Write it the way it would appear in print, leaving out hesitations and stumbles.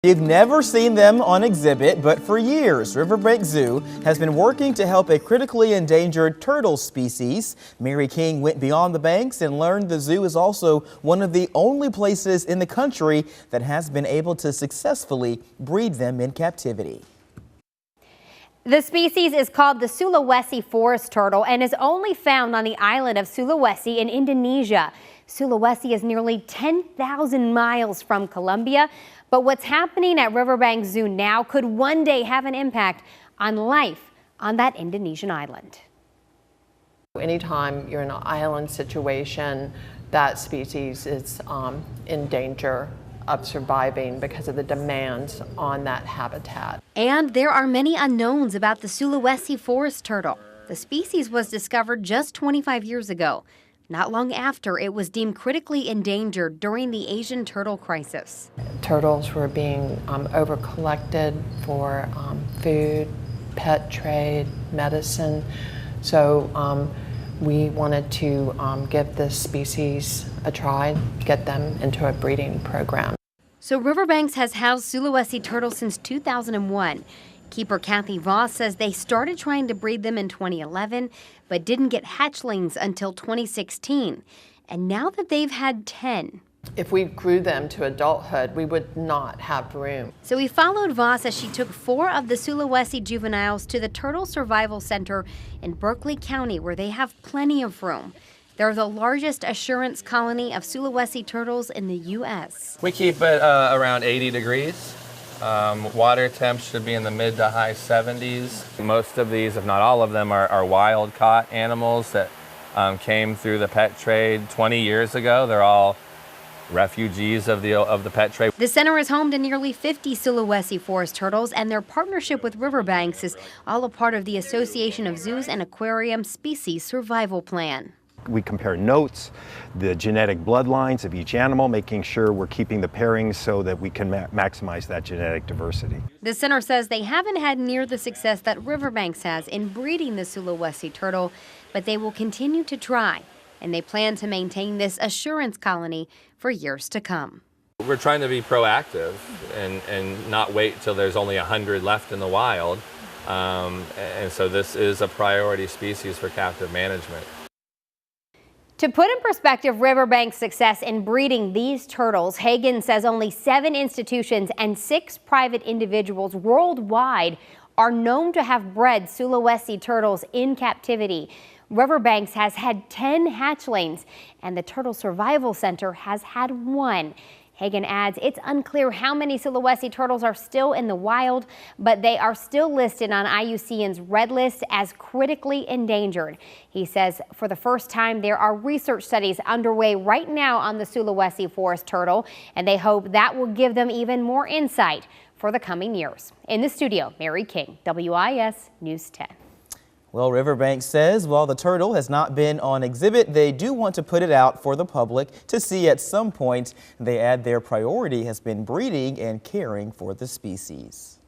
You've never seen them on exhibit, but for years, Riverbanks Zoo has been working to help a critically endangered turtle species. Mary King went beyond the banks and learned the zoo is also one of the only places in the country that has been able to successfully breed them in captivity. The species is called the Sulawesi Forest Turtle and is only found on the island of Sulawesi in Indonesia. Sulawesi is nearly 10,000 miles from Colombia, but what's happening at Riverbanks Zoo now could one day have an impact on life on that Indonesian island. Anytime you're in an island situation, that species is in danger of surviving because of the demands on that habitat. And there are many unknowns about the Sulawesi Forest Turtle. The species was discovered just 25 years ago, not long after it was deemed critically endangered during the Asian turtle crisis. Turtles were being over-collected for food, pet trade, medicine. So we wanted to give this species a try, get them into a breeding program. So Riverbanks has housed Sulawesi turtles since 2001. Keeper Kathy Vause says they started trying to breed them in 2011, but didn't get hatchlings until 2016. And now that they've had 10. If we grew them to adulthood, we would not have room. So we followed Vause as she took 4 of the Sulawesi juveniles to the Turtle Survival Center in Berkeley County, where they have plenty of room. They're the largest assurance colony of Sulawesi turtles in the U.S. We keep it around 80 degrees. Water temps should be in the mid to high 70s. Most of these, if not all of them, are wild caught animals that came through the pet trade 20 years ago. They're all refugees of the pet trade. The center is home to nearly 50 Sulawesi forest turtles, and their partnership with Riverbanks is all a part of the Association of Zoos and Aquariums Species Survival Plan. We compare notes, the genetic bloodlines of each animal, making sure we're keeping the pairings so that we can maximize that genetic diversity. The center says they haven't had near the success that Riverbanks has in breeding the Sulawesi turtle, but they will continue to try, and they plan to maintain this assurance colony for years to come. We're trying to be proactive and not wait till there's only 100 left in the wild, and so this is a priority species for captive management. To put in perspective Riverbanks' success in breeding these turtles, Hagen says only 7 institutions and 6 private individuals worldwide are known to have bred Sulawesi turtles in captivity. Riverbanks has had 10 hatchlings, and the Turtle Survival Center has had 1. Hagen adds it's unclear how many Sulawesi turtles are still in the wild, but they are still listed on IUCN's red list as critically endangered. He says for the first time there are research studies underway right now on the Sulawesi forest turtle, and they hope that will give them even more insight for the coming years. In the studio, Mary King, WIS News 10. Well, Riverbanks says while the turtle has not been on exhibit, they do want to put it out for the public to see at some point. They add their priority has been breeding and caring for the species.